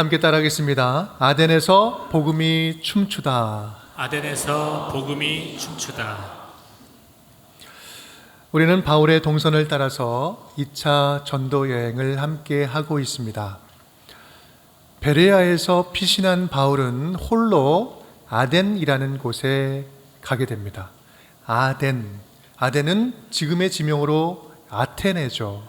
함께 따라하겠습니다. 아덴에서 복음이 춤추다. 아덴에서 복음이 춤추다. 우리는 바울의 동선을 따라서 2차 전도 여행을 함께 하고 있습니다. 베레아에서 피신한 바울은 홀로 아덴이라는 곳에 가게 됩니다. 아덴은 지금의 지명으로 아테네죠.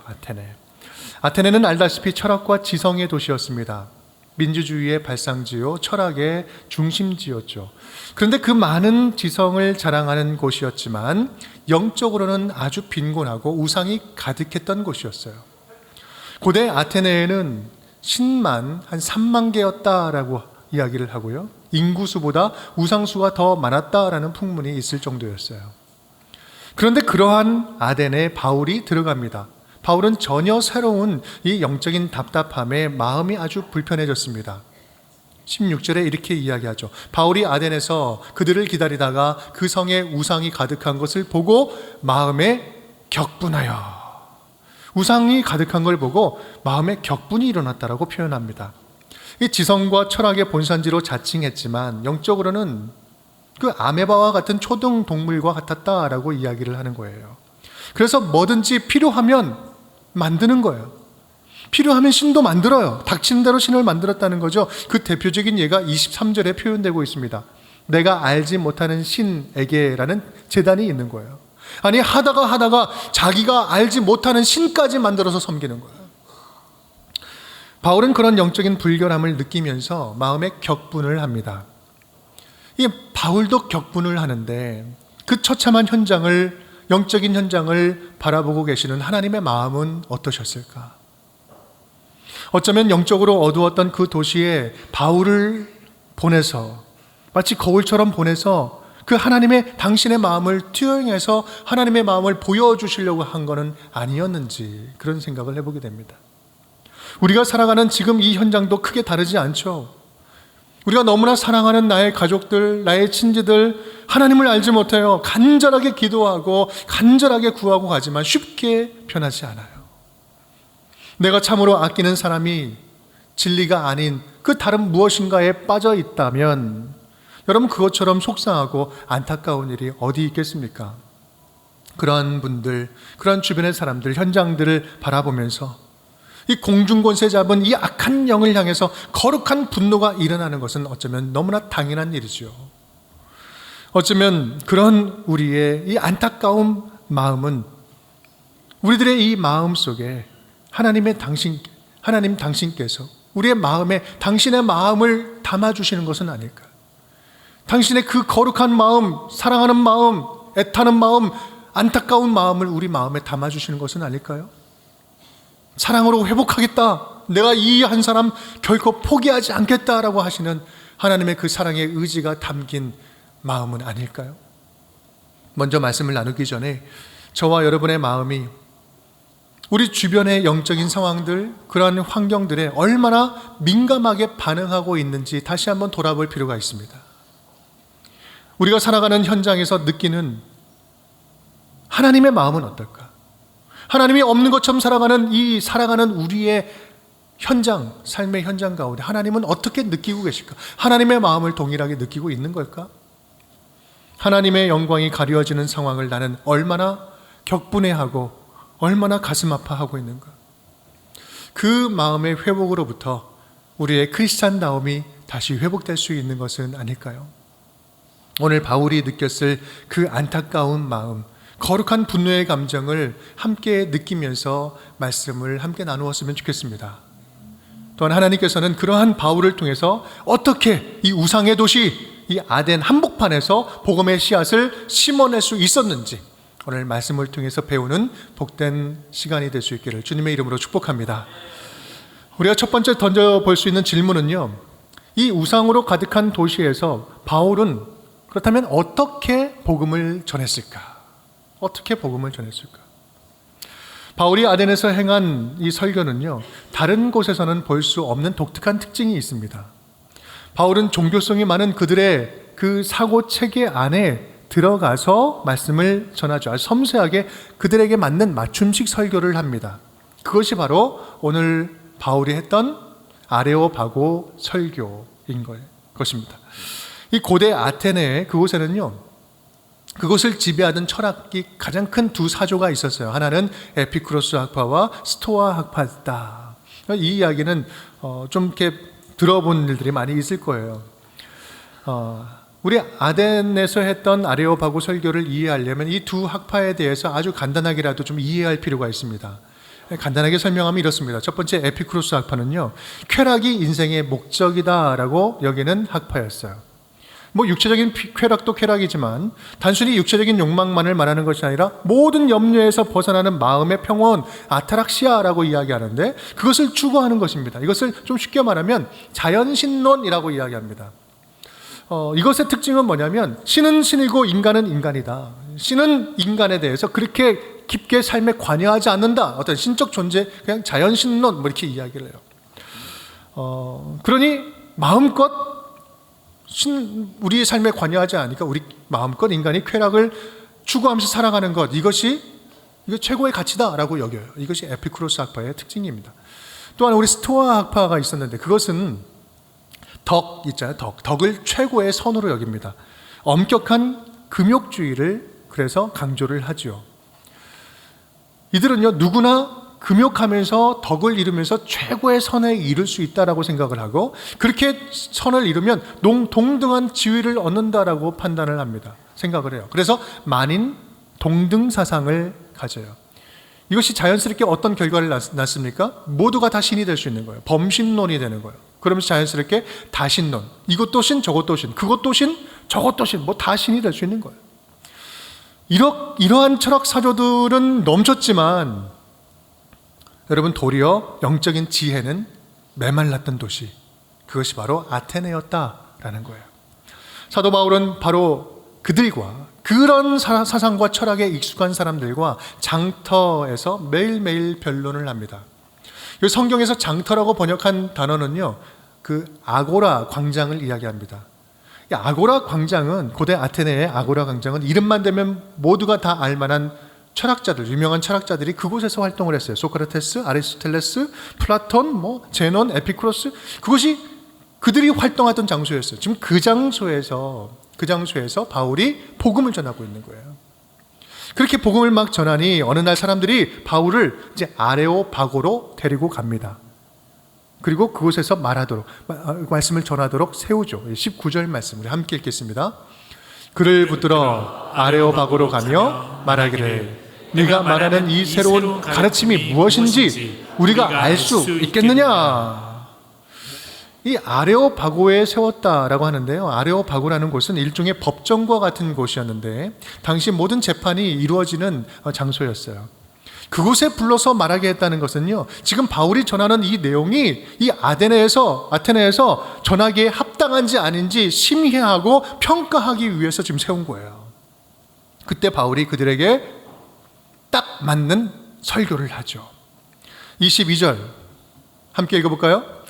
아테네는 알다시피 철학과 지성의 도시였습니다. 민주주의의 발상지요, 철학의 중심지였죠. 그런데 그 많은 지성을 자랑하는 곳이었지만 영적으로는 아주 빈곤하고 우상이 가득했던 곳이었어요. 고대 아테네에는 신만 한 3만 개였다라고 이야기를 하고요, 인구수보다 우상수가 더 많았다라는 풍문이 있을 정도였어요. 그런데 그러한 아덴에 바울이 들어갑니다. 바울은 전혀 새로운 이 영적인 답답함에 마음이 아주 불편해졌습니다. 16절에 이렇게 이야기하죠. 바울이 아덴에서 그들을 기다리다가 그 성에 우상이 가득한 것을 보고 마음에 격분하여, 우상이 가득한 걸 보고 마음에 격분이 일어났다라고 표현합니다. 이 지성과 철학의 본산지로 자칭했지만 영적으로는 그 아메바와 같은 초등 동물과 같았다라고 이야기를 하는 거예요. 그래서 뭐든지 필요하면 만드는 거예요. 필요하면 신도 만들어요. 닥치는 대로 신을 만들었다는 거죠. 그 대표적인 예가 23절에 표현되고 있습니다. 내가 알지 못하는 신에게라는 제단이 있는 거예요. 아니, 하다가 자기가 알지 못하는 신까지 만들어서 섬기는 거예요. 바울은 그런 영적인 불결함을 느끼면서 마음에 격분을 합니다. 이 바울도 격분을 하는데 그 처참한 현장을, 영적인 현장을 바라보고 계시는 하나님의 마음은 어떠셨을까? 어쩌면 영적으로 어두웠던 그 도시에 바울을 보내서, 마치 거울처럼 보내서 그 하나님의, 당신의 마음을 투영해서 하나님의 마음을 보여주시려고 한 것은 아니었는지, 그런 생각을 해보게 됩니다. 우리가 살아가는 지금 이 현장도 크게 다르지 않죠. 우리가 너무나 사랑하는 나의 가족들, 나의 친지들, 하나님을 알지 못해요. 간절하게 기도하고 간절하게 구하고 가지만 쉽게 변하지 않아요. 내가 참으로 아끼는 사람이 진리가 아닌 그 다른 무엇인가에 빠져 있다면 여러분, 그것처럼 속상하고 안타까운 일이 어디 있겠습니까? 그러한 분들, 그러한 주변의 사람들, 현장들을 바라보면서 이 공중권세 잡은 이 악한 영을 향해서 거룩한 분노가 일어나는 것은 어쩌면 너무나 당연한 일이죠. 어쩌면 그런 우리의 이 안타까운 마음은 우리들의 이 마음 속에 하나님 당신께서 우리의 마음에 당신의 마음을 담아주시는 것은 아닐까? 당신의 그 거룩한 마음, 사랑하는 마음, 애타는 마음, 안타까운 마음을 우리 마음에 담아주시는 것은 아닐까요? 사랑으로 회복하겠다, 내가 이 한 사람 결코 포기하지 않겠다라고 하시는 하나님의 그 사랑의 의지가 담긴 마음은 아닐까요? 먼저 말씀을 나누기 전에 저와 여러분의 마음이 우리 주변의 영적인 상황들, 그러한 환경들에 얼마나 민감하게 반응하고 있는지 다시 한번 돌아볼 필요가 있습니다. 우리가 살아가는 현장에서 느끼는 하나님의 마음은 어떨까? 하나님이 없는 것처럼 살아가는 우리의 현장, 삶의 현장 가운데 하나님은 어떻게 느끼고 계실까? 하나님의 마음을 동일하게 느끼고 있는 걸까? 하나님의 영광이 가려지는 상황을 나는 얼마나 격분해하고 얼마나 가슴 아파하고 있는가? 그 마음의 회복으로부터 우리의 크리스찬다움이 다시 회복될 수 있는 것은 아닐까요? 오늘 바울이 느꼈을 그 안타까운 마음, 거룩한 분노의 감정을 함께 느끼면서 말씀을 함께 나누었으면 좋겠습니다. 또한 하나님께서는 그러한 바울을 통해서 어떻게 이 우상의 도시, 이 아덴 한복판에서 복음의 씨앗을 심어낼 수 있었는지 오늘 말씀을 통해서 배우는 복된 시간이 될 수 있기를 주님의 이름으로 축복합니다. 우리가 첫 번째 던져볼 수 있는 질문은요, 이 우상으로 가득한 도시에서 바울은 그렇다면 어떻게 복음을 전했을까? 어떻게 복음을 전했을까? 바울이 아덴에서 행한 이 설교는요, 다른 곳에서는 볼 수 없는 독특한 특징이 있습니다. 바울은 종교성이 많은 그들의 그 사고 체계 안에 들어가서 말씀을 전하죠. 아주 섬세하게 그들에게 맞는 맞춤식 설교를 합니다. 그것이 바로 오늘 바울이 했던 아레오바고 설교인 것입니다. 이 고대 아테네 그곳에는요, 그곳을 지배하던 철학이 가장 큰 두 사조가 있었어요. 하나는 에피쿠로스 학파와 스토아 학파다. 이 이야기는 좀 이렇게 들어본 일들이 많이 있을 거예요. 우리 아덴에서 했던 아레오바고 설교를 이해하려면 이 두 학파에 대해서 아주 간단하게라도 좀 이해할 필요가 있습니다. 간단하게 설명하면 이렇습니다. 첫 번째 에피쿠로스 학파는요, 쾌락이 인생의 목적이다라고 여기는 학파였어요. 뭐 육체적인 쾌락도 쾌락이지만 단순히 육체적인 욕망만을 말하는 것이 아니라 모든 염려에서 벗어나는 마음의 평온, 아타락시아라고 이야기하는데 그것을 추구하는 것입니다. 이것을 좀 쉽게 말하면 자연신론이라고 이야기합니다. 이것의 특징은 뭐냐면 신은 신이고 인간은 인간이다. 신은 인간에 대해서 그렇게 깊게 삶에 관여하지 않는다. 어떤 신적 존재, 그냥 자연신론 뭐 이렇게 이야기를 해요. 그러니 마음껏 우리의 삶에 관여하지 않으니까 우리 마음껏 인간이 쾌락을 추구하면서 살아가는 것, 이거 최고의 가치다라고 여겨요. 이것이 에피쿠로스 학파의 특징입니다. 또한 우리 스토아 학파가 있었는데 그것은 덕 있잖아요. 덕을 최고의 선으로 여깁니다. 엄격한 금욕주의를 그래서 강조를 하죠. 이들은요, 누구나 금욕하면서 덕을 이루면서 최고의 선에 이룰 수 있다라고 생각을 하고 그렇게 선을 이루면 동등한 지위를 얻는다라고 판단을 합니다. 생각을 해요. 그래서 만인 동등 사상을 가져요. 이것이 자연스럽게 어떤 결과를 낳습니까? 모두가 다 신이 될 수 있는 거예요. 범신론이 되는 거예요. 그러면서 자연스럽게 다신론, 이것도 신, 저것도 신, 그것도 신, 저것도 신, 뭐 다 신이 될 수 있는 거예요. 이러한 철학 사조들은 넘쳤지만 여러분, 도리어 영적인 지혜는 메말랐던 도시, 그것이 바로 아테네였다라는 거예요. 사도 바울은 바로 그들과 그런 사상과 철학에 익숙한 사람들과 장터에서 매일매일 변론을 합니다. 성경에서 장터라고 번역한 단어는요, 그 아고라 광장을 이야기합니다. 이 아고라 광장은, 고대 아테네의 아고라 광장은 이름만 대면 모두가 다 알만한 철학자들, 유명한 철학자들이 그곳에서 활동을 했어요. 소크라테스, 아리스토텔레스, 플라톤, 제논, 에피쿠로스, 그것이 그들이 활동하던 장소였어요. 지금 그 장소에서 바울이 복음을 전하고 있는 거예요. 그렇게 복음을 막 전하니 어느 날 사람들이 바울을 이제 아레오바고로 데리고 갑니다. 그리고 그곳에서 말씀을 전하도록 세우죠. 19절 말씀 우리 함께 읽겠습니다. 그를 붙들어 아레오바고로 가며 말하기를 네가 말하는 이 새로운 가르침이 무엇인지 우리가 알 수 있겠느냐. 이 아레오바고에 세웠다라고 하는데요, 아레오바고라는 곳은 일종의 법정과 같은 곳이었는데 당시 모든 재판이 이루어지는 장소였어요. 그곳에 불러서 말하게 했다는 것은요, 지금 바울이 전하는 이 내용이 이 아테네에서 전하기에 합당한지 아닌지 심의하고 평가하기 위해서 지금 세운 거예요. 그때 바울이 그들에게 딱 맞는 설교를 하죠. 22절 함께 읽어볼까요?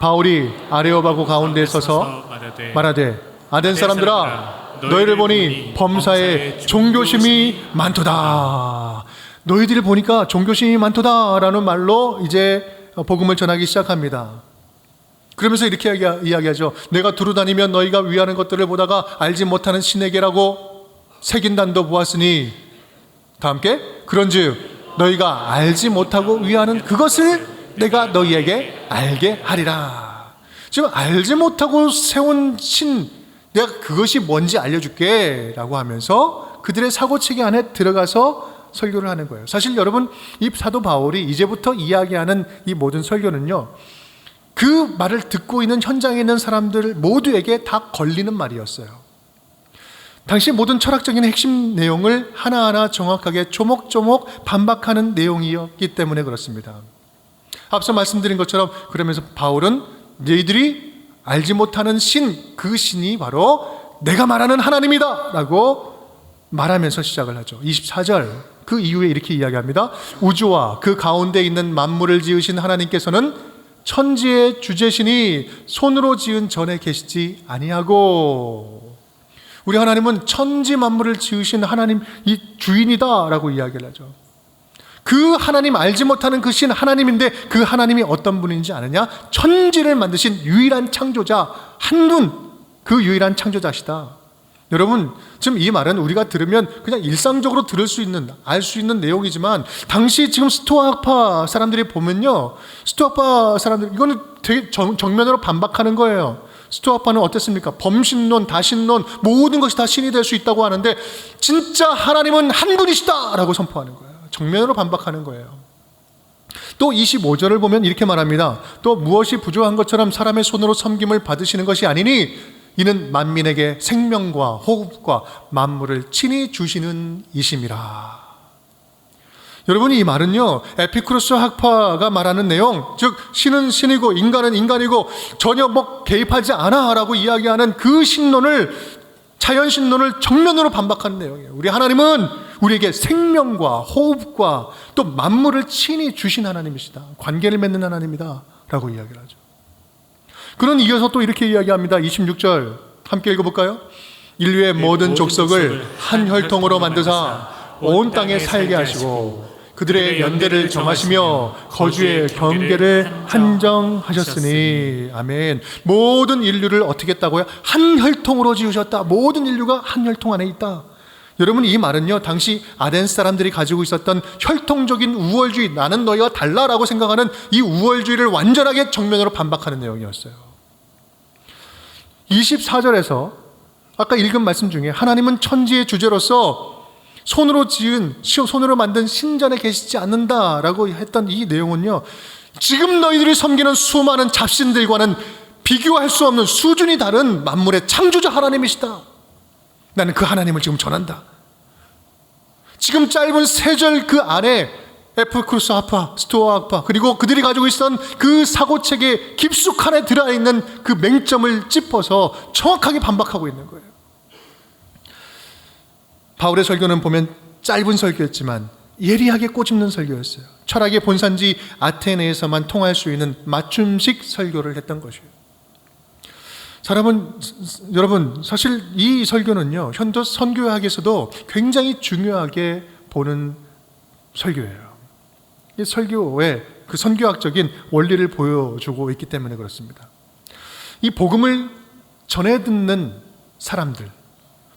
바울이 아레오바고 가운데 서서 말하되 아덴 사람들아, 너희를 보니 범사에 종교심이 많도다. 너희들을 보니까 종교심이 많도다라는 말로 이제 복음을 전하기 시작합니다. 그러면서 이렇게 이야기하죠. 내가 두루다니면 너희가 위하는 것들을 보다가 알지 못하는 신에게라고 새긴단도 보았으니, 다 함께 그런즉 너희가 알지 못하고 위하는 그것을 내가 너희에게 알게 하리라. 지금 알지 못하고 세운 신, 내가 그것이 뭔지 알려줄게 라고 하면서 그들의 사고체계 안에 들어가서 설교를 하는 거예요. 사실 여러분, 이 사도 바울이 이제부터 이야기하는 이 모든 설교는요, 그 말을 듣고 있는 현장에 있는 사람들 모두에게 다 걸리는 말이었어요. 당시 모든 철학적인 핵심 내용을 하나하나 정확하게 조목조목 반박하는 내용이었기 때문에 그렇습니다. 앞서 말씀드린 것처럼 그러면서 바울은 너희들이 알지 못하는 신, 그 신이 바로 내가 말하는 하나님이다 라고 말하면서 시작을 하죠. 24절 그 이후에 이렇게 이야기합니다. 우주와 그 가운데 있는 만물을 지으신 하나님께서는 천지의 주제시니 손으로 지은 전에 계시지 아니하고, 우리 하나님은 천지 만물을 지으신 하나님 이 주인이다 라고 이야기를 하죠. 그 하나님, 알지 못하는 그 신 하나님인데 그 하나님이 어떤 분인지 아느냐? 천지를 만드신 유일한 창조자, 한분, 그 유일한 창조자시다. 여러분, 지금 이 말은 우리가 들으면 그냥 일상적으로 들을 수 있는, 알 수 있는 내용이지만, 당시 지금 스토아파 사람들이 보면요, 스토아파 사람들, 이거는 되게 정면으로 반박하는 거예요. 스토아파는 어땠습니까? 범신론, 다신론, 모든 것이 다 신이 될 수 있다고 하는데, 진짜 하나님은 한 분이시다! 라고 선포하는 거예요. 정면으로 반박하는 거예요. 또 25절을 보면 이렇게 말합니다. 또 무엇이 부족한 것처럼 사람의 손으로 섬김을 받으시는 것이 아니니 이는 만민에게 생명과 호흡과 만물을 친히 주시는 이심이라. 여러분이 이 말은요, 에피쿠로스 학파가 말하는 내용, 즉 신은 신이고 인간은 인간이고 전혀 개입하지 않아 라고 이야기하는 그 신론을, 자연신론을 정면으로 반박하는 내용이에요. 우리 하나님은 우리에게 생명과 호흡과 또 만물을 친히 주신 하나님이시다. 관계를 맺는 하나님이다 라고 이야기를 하죠. 그런 이어서 또 이렇게 이야기합니다. 26절 함께 읽어볼까요? 인류의 모든 족속을 한 혈통으로 만드사 온 땅에 살게 하시고 그들의 연대를 정하시며 거주의 경계를 한정하셨으니. 아멘. 모든 인류를 어떻게 했다고요? 한 혈통으로 지으셨다. 모든 인류가 한 혈통 안에 있다. 여러분, 이 말은요, 당시 아덴 사람들이 가지고 있었던 혈통적인 우월주의, 나는 너희와 달라라고 생각하는 이 우월주의를 완전하게 정면으로 반박하는 내용이었어요. 24절에서 아까 읽은 말씀 중에 하나님은 천지의 주제로서 손으로 만든 신전에 계시지 않는다라고 했던 이 내용은요, 지금 너희들이 섬기는 수많은 잡신들과는 비교할 수 없는 수준이 다른 만물의 창조자 하나님이시다. 나는 그 하나님을 지금 전한다. 지금 짧은 세 절 그 안에 에피쿠로스 학파, 스토아 학파, 그리고 그들이 가지고 있었던 그 사고체계 깊숙한에 들어있는 그 맹점을 짚어서 정확하게 반박하고 있는 거예요. 바울의 설교는 보면 짧은 설교였지만 예리하게 꼬집는 설교였어요. 철학의 본산지 아테네에서만 통할 수 있는 맞춤식 설교를 했던 것이에요. 여러분, 사실 이 설교는요, 현대 선교학에서도 굉장히 중요하게 보는 설교예요. 이 설교의 그 선교학적인 원리를 보여주고 있기 때문에 그렇습니다. 이 복음을 전해 듣는 사람들,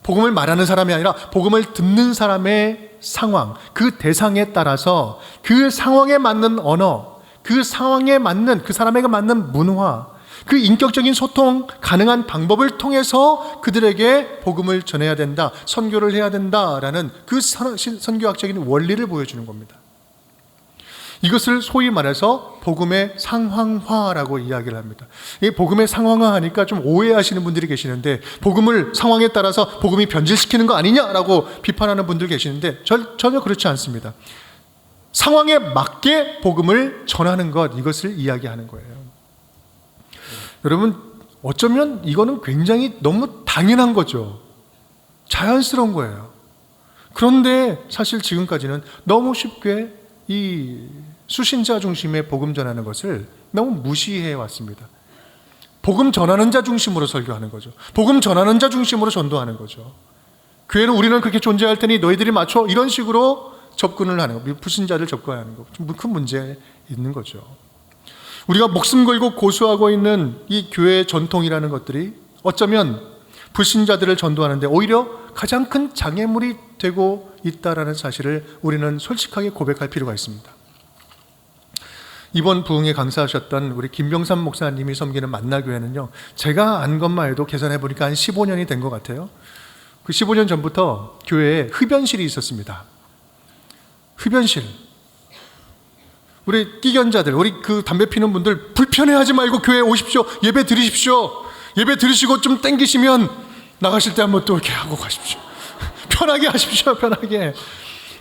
복음을 말하는 사람이 아니라 복음을 듣는 사람의 상황, 그 대상에 따라서 그 상황에 맞는 언어, 그 상황에 맞는, 그 사람에게 맞는 문화, 그 인격적인 소통 가능한 방법을 통해서 그들에게 복음을 전해야 된다, 선교를 해야 된다라는 그 선교학적인 원리를 보여주는 겁니다. 이것을 소위 말해서 복음의 상황화라고 이야기를 합니다. 이 복음의 상황화하니까 좀 오해하시는 분들이 계시는데, 복음을 상황에 따라서 복음이 변질시키는 거 아니냐라고 비판하는 분들 계시는데 전혀 그렇지 않습니다. 상황에 맞게 복음을 전하는 것, 이것을 이야기하는 거예요. 여러분, 어쩌면 이거는 굉장히 너무 당연한 거죠. 자연스러운 거예요. 그런데 사실 지금까지는 너무 쉽게 이 수신자 중심의 복음 전하는 것을 너무 무시해 왔습니다. 복음 전하는 자 중심으로 설교하는 거죠. 복음 전하는 자 중심으로 전도하는 거죠. 교회는 우리는 그렇게 존재할 테니 너희들이 맞춰, 이런 식으로 접근을 하는 거, 불신자를 접근하는 거, 좀 큰 문제 있는 거죠. 우리가 목숨 걸고 고수하고 있는 이 교회의 전통이라는 것들이 어쩌면 불신자들을 전도하는데 오히려 가장 큰 장애물이 되고 있다라는 사실을 우리는 솔직하게 고백할 필요가 있습니다. 이번 부흥에 강사하셨던 우리 김병삼 목사님이 섬기는 만나교회는요, 제가 안 것만 해도 계산해 보니까 한 15년이 된 것 같아요. 그 15년 전부터 교회에 흡연실이 있었습니다. 흡연실. 우리 끼견자들, 우리 그 담배 피는 분들 불편해하지 말고 교회에 오십시오. 예배 드리십시오. 예배 드리시고 좀 땡기시면 나가실 때 한번 또 이렇게 하고 가십시오. 편하게 하십시오. 편하게.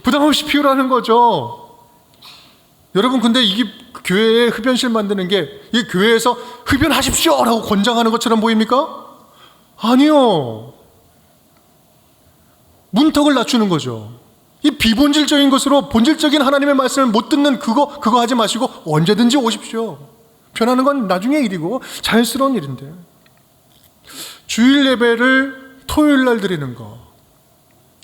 부담 없이 피우라는 거죠. 여러분, 근데 이게 교회에 흡연실 만드는 게 이 교회에서 흡연하십시오 라고 권장하는 것처럼 보입니까? 아니요. 문턱을 낮추는 거죠. 이 비본질적인 것으로 본질적인 하나님의 말씀을 못 듣는 그거 하지 마시고 언제든지 오십시오. 변하는 건 나중의 일이고 자연스러운 일인데, 주일 예배를 토요일 날 드리는 거,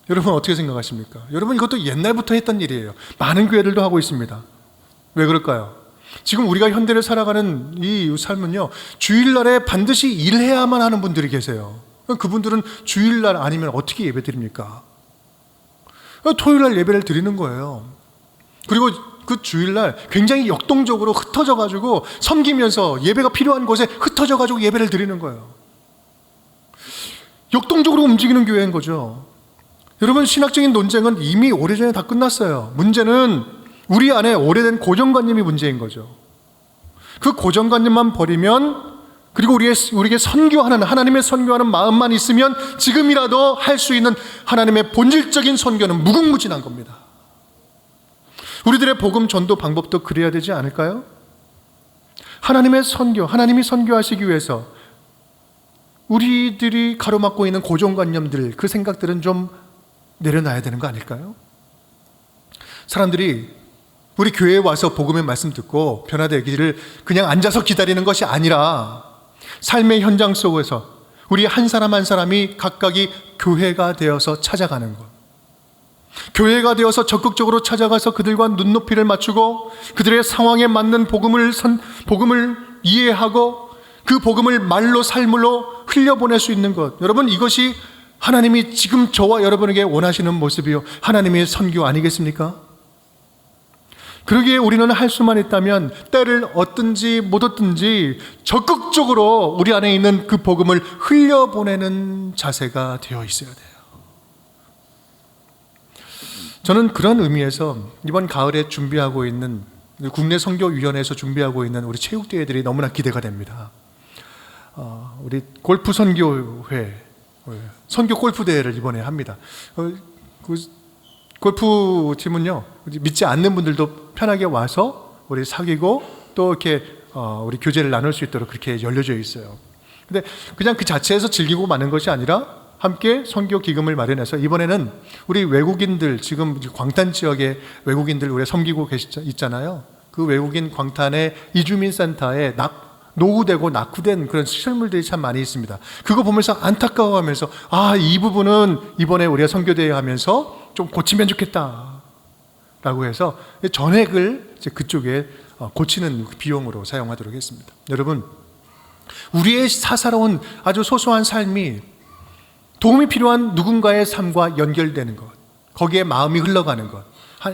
여러분 어떻게 생각하십니까? 여러분 이것도 옛날부터 했던 일이에요. 많은 교회들도 하고 있습니다. 왜 그럴까요? 지금 우리가 현대를 살아가는 이 삶은요, 주일날에 반드시 일해야만 하는 분들이 계세요. 그분들은 주일날 아니면 어떻게 예배 드립니까? 토요일날 예배를 드리는 거예요. 그리고 그 주일날 굉장히 역동적으로 흩어져가지고 섬기면서 예배가 필요한 곳에 흩어져가지고 예배를 드리는 거예요. 역동적으로 움직이는 교회인 거죠. 여러분, 신학적인 논쟁은 이미 오래전에 다 끝났어요. 문제는 우리 안에 오래된 고정관념이 문제인 거죠. 그 고정관념만 버리면, 그리고 우리에게 선교하는, 하나님의 선교하는 마음만 있으면 지금이라도 할 수 있는 하나님의 본질적인 선교는 무궁무진한 겁니다. 우리들의 복음 전도 방법도 그래야 되지 않을까요? 하나님의 선교, 하나님이 선교하시기 위해서 우리들이 가로막고 있는 고정관념들, 그 생각들은 좀 내려놔야 되는 거 아닐까요? 사람들이 우리 교회에 와서 복음의 말씀 듣고 변화되기를 그냥 앉아서 기다리는 것이 아니라 삶의 현장 속에서 우리 한 사람 한 사람이 각각이 교회가 되어서 찾아가는 것, 교회가 되어서 적극적으로 찾아가서 그들과 눈높이를 맞추고 그들의 상황에 맞는 복음을 이해하고 그 복음을 말로 삶으로 흘려보낼 수 있는 것, 여러분 이것이 하나님이 지금 저와 여러분에게 원하시는 모습이요, 하나님의 선교 아니겠습니까? 그러기에 우리는 할 수만 있다면 때를 얻든지 못 얻든지 적극적으로 우리 안에 있는 그 복음을 흘려보내는 자세가 되어 있어야 돼요. 저는 그런 의미에서 이번 가을에 준비하고 있는, 국내 선교위원회에서 준비하고 있는 우리 체육대회들이 너무나 기대가 됩니다. 우리 골프 선교회, 선교 골프 대회를 이번에 합니다. 골프 팀은요, 믿지 않는 분들도 편하게 와서 우리 사귀고 또 이렇게 우리 교제를 나눌 수 있도록 그렇게 열려져 있어요. 근데 그냥 그 자체에서 즐기고 마는 것이 아니라 함께 선교 기금을 마련해서 이번에는 우리 외국인들, 지금 광탄 지역에 외국인들 우리 섬기고 있잖아요. 그 외국인 광탄의 이주민 센터에 노후되고 낙후된 그런 시설물들이 참 많이 있습니다. 그거 보면서 안타까워하면서, 이 부분은 이번에 우리가 선교대회 하면서 좀 고치면 좋겠다 라고 해서 전액을 이제 그쪽에 고치는 비용으로 사용하도록 했습니다. 여러분, 우리의 사사로운 아주 소소한 삶이 도움이 필요한 누군가의 삶과 연결되는 것, 거기에 마음이 흘러가는 것,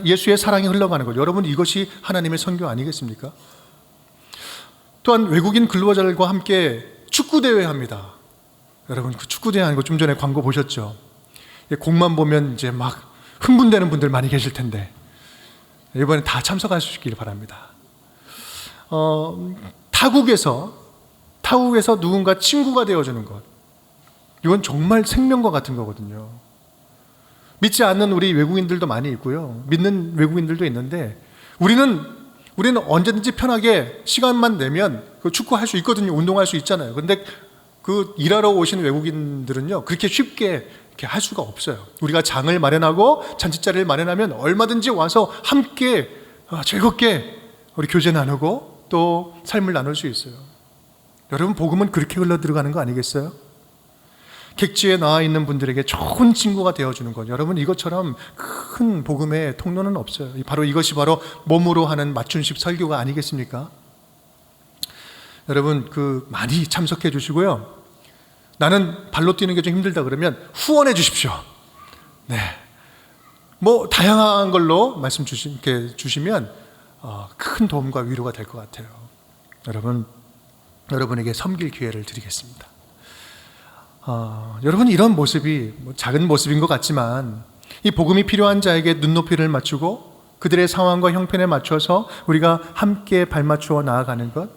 예수의 사랑이 흘러가는 것, 여러분 이것이 하나님의 선교 아니겠습니까? 또한 외국인 근로자들과 함께 축구대회 합니다. 여러분 그 축구대회 하는 거 좀 전에 광고 보셨죠? 공만 보면 이제 막 흥분되는 분들 많이 계실 텐데 이번에 다 참석할 수 있기를 바랍니다. 타국에서 누군가 친구가 되어주는 것, 이건 정말 생명과 같은 거거든요. 믿지 않는 우리 외국인들도 많이 있고요, 믿는 외국인들도 있는데 우리는 언제든지 편하게 시간만 내면 그 축구할 수 있거든요. 운동할 수 있잖아요. 그런데 그 일하러 오신 외국인들은요, 그렇게 쉽게 이렇게 할 수가 없어요. 우리가 장을 마련하고 잔치자리를 마련하면 얼마든지 와서 함께 즐겁게 우리 교제 나누고 또 삶을 나눌 수 있어요. 여러분, 복음은 그렇게 흘러 들어가는 거 아니겠어요? 객지에 나와 있는 분들에게 좋은 친구가 되어주는 것, 여러분 이것처럼 큰 복음의 통로는 없어요. 이것이 바로 몸으로 하는 맞춤식 설교가 아니겠습니까? 여러분 많이 참석해 주시고요, 나는 발로 뛰는 게 좀 힘들다 그러면 후원해 주십시오. 네, 뭐 다양한 걸로 말씀 주시면 큰 도움과 위로가 될 것 같아요. 여러분에게 섬길 기회를 드리겠습니다. 여러분 이런 모습이 작은 모습인 것 같지만 이 복음이 필요한 자에게 눈높이를 맞추고 그들의 상황과 형편에 맞춰서 우리가 함께 발맞추어 나아가는 것,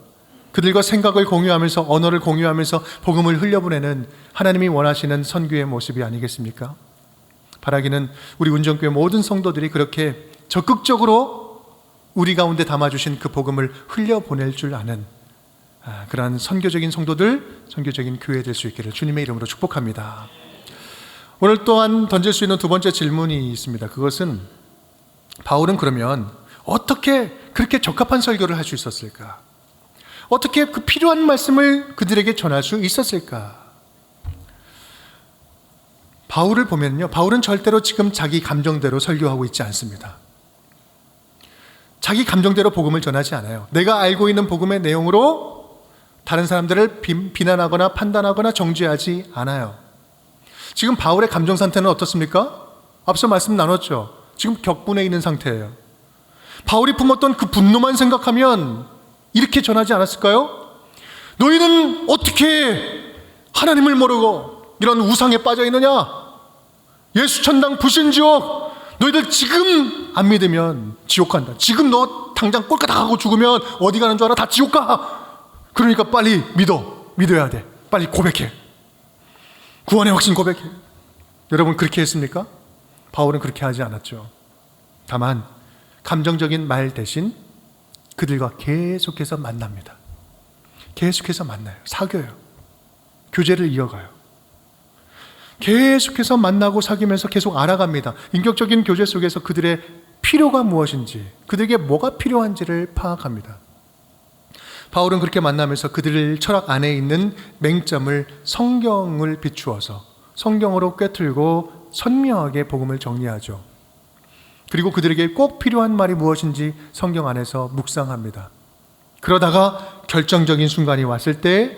그들과 생각을 공유하면서 언어를 공유하면서 복음을 흘려보내는 하나님이 원하시는 선교의 모습이 아니겠습니까? 바라기는 우리 운정교회 모든 성도들이 그렇게 적극적으로 우리 가운데 담아주신 그 복음을 흘려보낼 줄 아는 그러한 선교적인 성도들, 선교적인 교회 될 수 있기를 주님의 이름으로 축복합니다. 오늘 또한 던질 수 있는 두 번째 질문이 있습니다. 그것은 바울은 그러면 어떻게 그렇게 적합한 설교를 할 수 있었을까? 어떻게 그 필요한 말씀을 그들에게 전할 수 있었을까? 바울을 보면요, 바울은 절대로 지금 자기 감정대로 설교하고 있지 않습니다. 자기 감정대로 복음을 전하지 않아요. 내가 알고 있는 복음의 내용으로 다른 사람들을 비난하거나 판단하거나 정죄하지 않아요. 지금 바울의 감정 상태는 어떻습니까? 앞서 말씀 나눴죠. 지금 격분해 있는 상태예요. 바울이 품었던 그 분노만 생각하면 이렇게 전하지 않았을까요? 너희는 어떻게 하나님을 모르고 이런 우상에 빠져 있느냐? 예수 천당 불신지옥, 너희들 지금 안 믿으면 지옥 간다. 지금 너 당장 꼴까닥 하고 죽으면 어디 가는 줄 알아? 다 지옥 가. 그러니까 빨리 믿어야 돼. 빨리 고백해. 구원의 확신 고백해. 여러분 그렇게 했습니까? 바울은 그렇게 하지 않았죠. 다만 감정적인 말 대신 그들과 계속해서 만납니다. 계속해서 만나요. 사귀어요. 교제를 이어가요. 계속해서 만나고 사귀면서 계속 알아갑니다. 인격적인 교제 속에서 그들의 필요가 무엇인지, 그들에게 뭐가 필요한지를 파악합니다. 바울은 그렇게 만나면서 그들 철학 안에 있는 맹점을 성경을 비추어서 성경으로 꿰뚫고 선명하게 복음을 정리하죠. 그리고 그들에게 꼭 필요한 말이 무엇인지 성경 안에서 묵상합니다. 그러다가 결정적인 순간이 왔을 때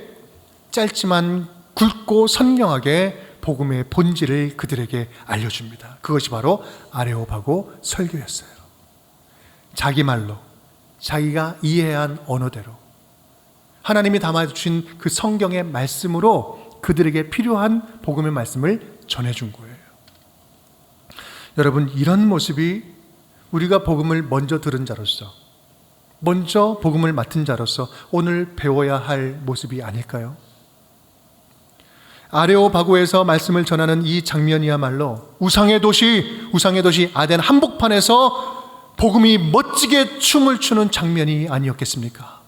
짧지만 굵고 선명하게 복음의 본질을 그들에게 알려줍니다. 그것이 바로 아레오바고 설교였어요. 자기 말로, 자기가 이해한 언어대로 하나님이 담아주신 그 성경의 말씀으로 그들에게 필요한 복음의 말씀을 전해준 거예요. 여러분, 이런 모습이 우리가 복음을 먼저 들은 자로서, 먼저 복음을 맡은 자로서 오늘 배워야 할 모습이 아닐까요? 아레오바고에서 말씀을 전하는 이 장면이야말로 우상의 도시 아덴 한복판에서 복음이 멋지게 춤을 추는 장면이 아니었겠습니까?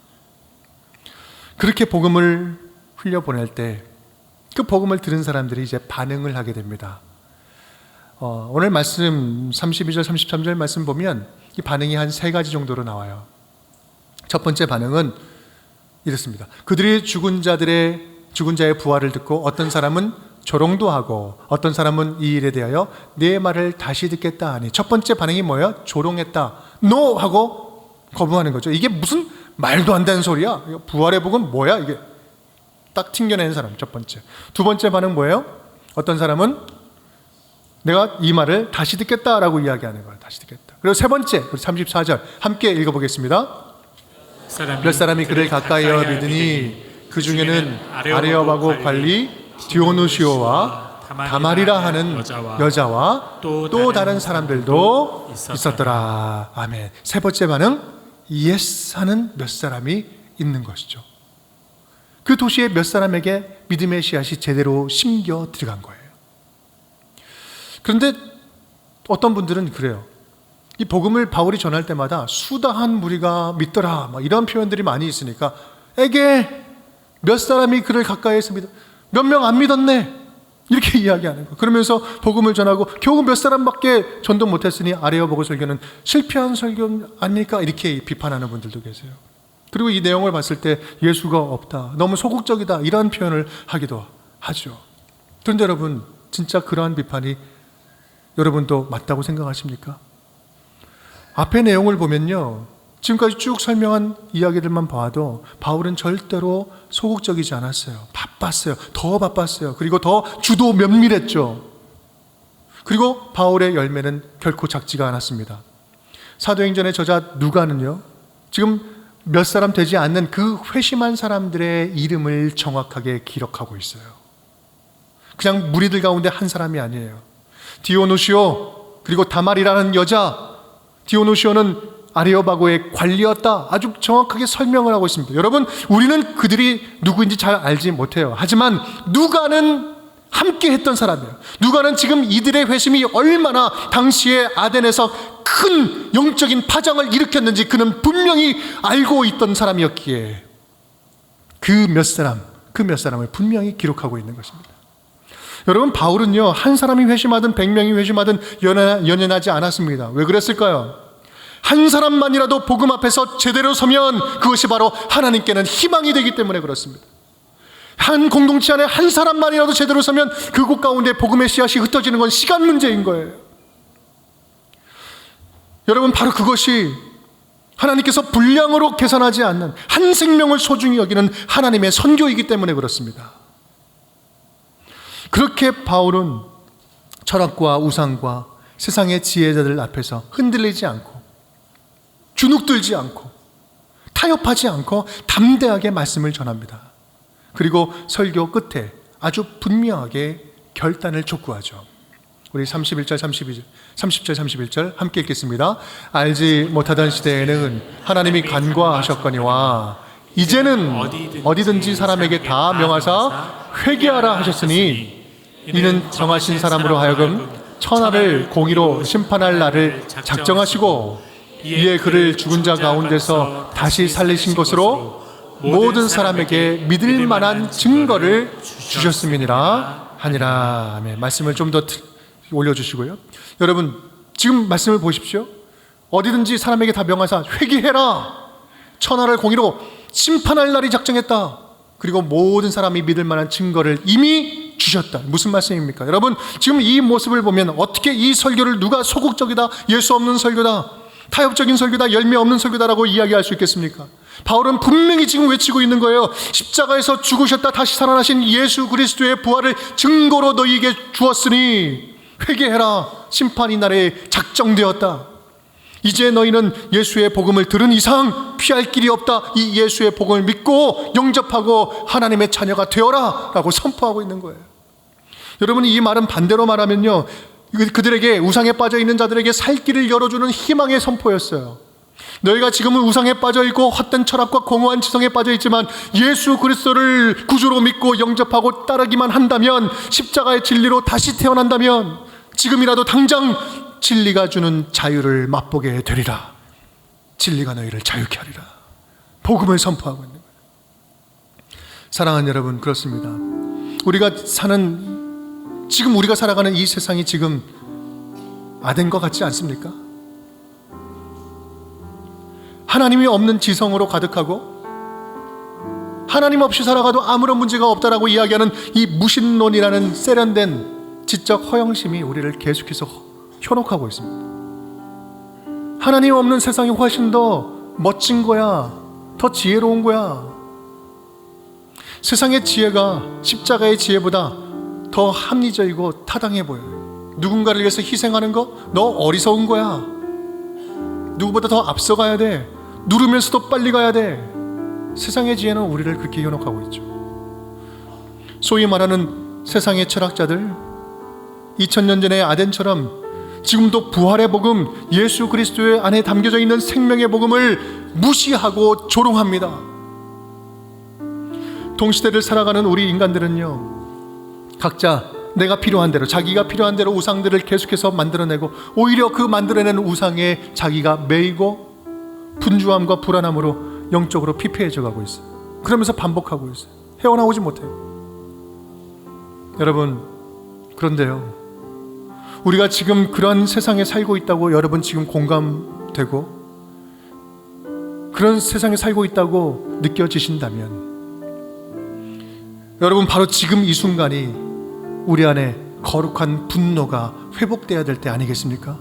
그렇게 복음을 흘려보낼 때 그 복음을 들은 사람들이 이제 반응을 하게 됩니다. 오늘 말씀 32절 33절 말씀 보면 이 반응이 한 세 가지 정도로 나와요. 첫 번째 반응은 이렇습니다. 그들이 죽은 자의 부활을 듣고 어떤 사람은 조롱도 하고 어떤 사람은 이 일에 대하여 내 말을 다시 듣겠다 하니, 첫 번째 반응이 뭐예요? 조롱했다. NO! 하고 거부하는 거죠. 이게 무슨 말도 안 되는 소리야? 부활의 복은 뭐야? 이게 딱 튕겨내는 사람, 첫 번째. 두 번째 반응 뭐예요? 어떤 사람은 내가 이 말을 다시 듣겠다라고 이야기하는 거예요. 다시 듣겠다. 그리고 세 번째, 34절 함께 읽어보겠습니다. 몇 사람이 그를 가까이어 믿으니 그 중에는 아레오바고 관리 디오누시오와 다말이라 하는 여자와 또 다른 사람들도 있었더라. 아멘. 세 번째 반응, 예스 하는 몇 사람이 있는 것이죠. 그 도시의 몇 사람에게 믿음의 씨앗이 제대로 심겨 들어간 거예요. 그런데 어떤 분들은 그래요. 이 복음을 바울이 전할 때마다 수다한 무리가 믿더라, 이런 표현들이 많이 있으니까 에게 몇 사람이 그를 가까이에서 믿어, 몇 명 안 믿었네, 이렇게 이야기하는 거예요. 그러면서 복음을 전하고 겨우 몇 사람밖에 전도 못했으니 아레오바고 설교는 실패한 설교 아닙니까? 이렇게 비판하는 분들도 계세요. 그리고 이 내용을 봤을 때 예수가 없다, 너무 소극적이다, 이런 표현을 하기도 하죠. 그런데 여러분, 진짜 그러한 비판이 여러분도 맞다고 생각하십니까? 앞의 내용을 보면요, 지금까지 쭉 설명한 이야기들만 봐도 바울은 절대로 소극적이지 않았어요. 바빴어요. 더 바빴어요. 그리고 더 주도 면밀했죠. 그리고 바울의 열매는 결코 작지가 않았습니다. 사도행전의 저자 누가는요, 지금 몇 사람 되지 않는 그 회심한 사람들의 이름을 정확하게 기록하고 있어요. 그냥 무리들 가운데 한 사람이 아니에요. 디오누시오, 그리고 다말이라는 여자, 디오누시오는 아레오바고의 관리였다, 아주 정확하게 설명을 하고 있습니다. 여러분, 우리는 그들이 누구인지 잘 알지 못해요. 하지만 누가는 함께 했던 사람이에요. 누가는 지금 이들의 회심이 얼마나 당시에 아덴에서 큰 영적인 파장을 일으켰는지 그는 분명히 알고 있던 사람이었기에 그 몇 사람을 분명히 기록하고 있는 것입니다. 여러분, 바울은요, 한 사람이 회심하든 100명이 회심하든 연연하지 않았습니다. 왜 그랬을까요? 한 사람만이라도 복음 앞에서 제대로 서면 그것이 바로 하나님께는 희망이 되기 때문에 그렇습니다. 한 공동체 안에 한 사람만이라도 제대로 서면 그곳 가운데 복음의 씨앗이 흩어지는 건 시간 문제인 거예요. 여러분, 바로 그것이 하나님께서 분량으로 계산하지 않는 한 생명을 소중히 여기는 하나님의 선교이기 때문에 그렇습니다. 그렇게 바울은 철학과 우상과 세상의 지혜자들 앞에서 흔들리지 않고 주눅들지 않고 타협하지 않고 담대하게 말씀을 전합니다. 그리고 설교 끝에 아주 분명하게 결단을 촉구하죠. 우리 30절 31절 함께 읽겠습니다. 알지 못하던 시대에는 하나님이 간과하셨거니와 이제는 어디든지 사람에게 다 명하사 회개하라 하셨으니 이는 정하신 사람으로 하여금 천하를 공의로 심판할 날을 작정하시고 이에 그를 죽은 자 가운데서 다시 살리신 것으로 모든 사람에게 믿을 만한 증거를 주셨음이니라 하니라. 아멘. 말씀을 좀 더 올려주시고요. 여러분, 지금 말씀을 보십시오. 어디든지 사람에게 다 명하사 회개해라. 천하를 공의로 심판할 날이 작정했다. 그리고 모든 사람이 믿을 만한 증거를 이미 주셨다. 무슨 말씀입니까? 여러분, 지금 이 모습을 보면 어떻게 이 설교를 누가 소극적이다, 예수 없는 설교다, 타협적인 설교다, 열매 없는 설교다라고 이야기할 수 있겠습니까? 바울은 분명히 지금 외치고 있는 거예요. 십자가에서 죽으셨다 다시 살아나신 예수 그리스도의 부활을 증거로 너희에게 주었으니 회개해라. 심판이 날에 작정되었다. 이제 너희는 예수의 복음을 들은 이상 피할 길이 없다. 이 예수의 복음을 믿고 영접하고 하나님의 자녀가 되어라 라고 선포하고 있는 거예요. 여러분, 이 말은 반대로 말하면요, 그들에게, 우상에 빠져 있는 자들에게 살 길을 열어주는 희망의 선포였어요. 너희가 지금은 우상에 빠져 있고 헛된 철학과 공허한 지성에 빠져 있지만 예수 그리스도를 구주로 믿고 영접하고 따르기만 한다면, 십자가의 진리로 다시 태어난다면 지금이라도 당장 진리가 주는 자유를 맛보게 되리라. 진리가 너희를 자유케 하리라. 복음을 선포하고 있는 거예요. 사랑하는 여러분, 그렇습니다. 지금 우리가 살아가는 이 세상이 지금 아덴 것 같지 않습니까? 하나님이 없는 지성으로 가득하고 하나님 없이 살아가도 아무런 문제가 없다라고 이야기하는 이 무신론이라는 세련된 지적 허영심이 우리를 계속해서 현혹하고 있습니다. 하나님 없는 세상이 훨씬 더 멋진 거야, 더 지혜로운 거야. 세상의 지혜가 십자가의 지혜보다 더 합리적이고 타당해 보여요. 누군가를 위해서 희생하는 거, 너 어리석은 거야. 누구보다 더 앞서가야 돼. 누르면서도 빨리 가야 돼. 세상의 지혜는 우리를 그렇게 현혹하고 있죠. 소위 말하는 세상의 철학자들, 2000년 전의 아덴처럼 지금도 부활의 복음, 예수 그리스도의 안에 담겨져 있는 생명의 복음을 무시하고 조롱합니다. 동시대를 살아가는 우리 인간들은요, 각자 내가 필요한 대로, 자기가 필요한 대로 우상들을 계속해서 만들어내고 오히려 그 만들어낸 우상에 자기가 매이고 분주함과 불안함으로 영적으로 피폐해져 가고 있어요. 그러면서 반복하고 있어요. 헤어나오지 못해요. 여러분, 그런데요, 우리가 지금 그런 세상에 살고 있다고 여러분 지금 공감되고 그런 세상에 살고 있다고 느껴지신다면, 여러분, 바로 지금 이 순간이 우리 안에 거룩한 분노가 회복돼야 될 때 아니겠습니까?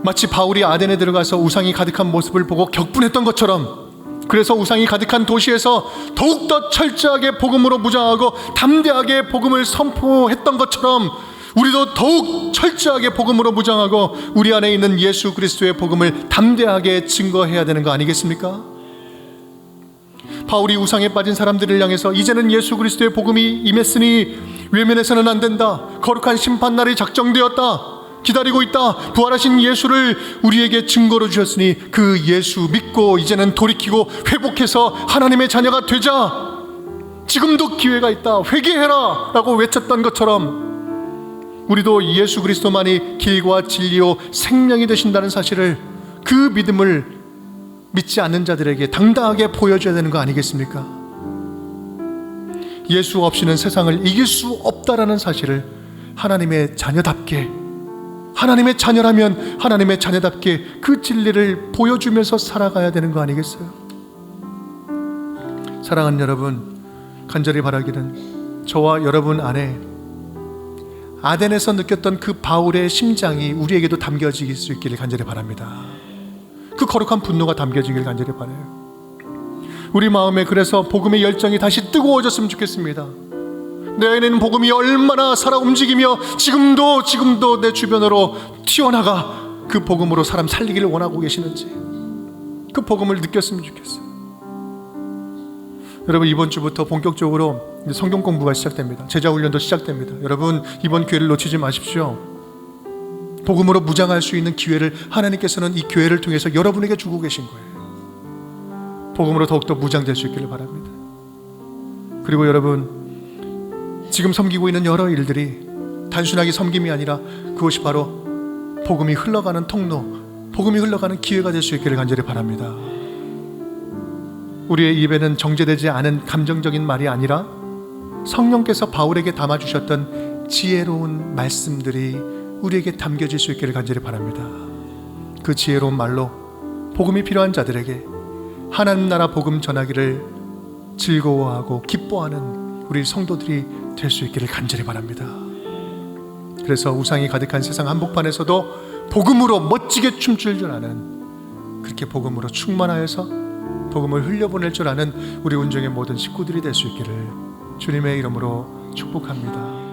마치 바울이 아덴에 들어가서 우상이 가득한 모습을 보고 격분했던 것처럼, 그래서 우상이 가득한 도시에서 더욱더 철저하게 복음으로 무장하고 담대하게 복음을 선포했던 것처럼 우리도 더욱 철저하게 복음으로 무장하고 우리 안에 있는 예수 그리스도의 복음을 담대하게 증거해야 되는 거 아니겠습니까? 바울이 우상에 빠진 사람들을 향해서 이제는 예수 그리스도의 복음이 임했으니 외면해서는 안 된다. 거룩한 심판날이 작정되었다. 기다리고 있다. 부활하신 예수를 우리에게 증거로 주셨으니 그 예수 믿고 이제는 돌이키고 회복해서 하나님의 자녀가 되자. 지금도 기회가 있다. 회개해라 라고 외쳤던 것처럼 우리도 예수 그리스도만이 길과 진리요 생명이 되신다는 사실을, 그 믿음을 믿지 않는 자들에게 당당하게 보여줘야 되는 거 아니겠습니까? 예수 없이는 세상을 이길 수 없다라는 사실을 하나님의 자녀답게, 하나님의 자녀라면 하나님의 자녀답게 그 진리를 보여주면서 살아가야 되는 거 아니겠어요? 사랑하는 여러분, 간절히 바라기는 저와 여러분 안에 아덴에서 느꼈던 그 바울의 심장이 우리에게도 담겨질 수 있기를 간절히 바랍니다. 그 거룩한 분노가 담겨지길 간절히 바라요. 우리 마음에 그래서 복음의 열정이 다시 뜨거워졌으면 좋겠습니다. 내 안에는 복음이 얼마나 살아 움직이며 지금도 내 주변으로 튀어나가 그 복음으로 사람 살리기를 원하고 계시는지 그 복음을 느꼈으면 좋겠어요. 여러분, 이번 주부터 본격적으로 성경 공부가 시작됩니다. 제자 훈련도 시작됩니다. 여러분, 이번 기회를 놓치지 마십시오. 복음으로 무장할 수 있는 기회를 하나님께서는 이 교회를 통해서 여러분에게 주고 계신 거예요. 복음으로 더욱더 무장될 수 있기를 바랍니다. 그리고 여러분, 지금 섬기고 있는 여러 일들이 단순하게 섬김이 아니라 그것이 바로 복음이 흘러가는 통로, 복음이 흘러가는 기회가 될 수 있기를 간절히 바랍니다. 우리의 입에는 정제되지 않은 감정적인 말이 아니라 성령께서 바울에게 담아주셨던 지혜로운 말씀들이 우리에게 담겨질 수 있기를 간절히 바랍니다. 그 지혜로운 말로 복음이 필요한 자들에게 하나님 나라 복음 전하기를 즐거워하고 기뻐하는 우리 성도들이 될 수 있기를 간절히 바랍니다. 그래서 우상이 가득한 세상 한복판에서도 복음으로 멋지게 춤출 줄 아는, 그렇게 복음으로 충만하여서 복음을 흘려보낼 줄 아는 우리 운종의 모든 식구들이 될 수 있기를 주님의 이름으로 축복합니다.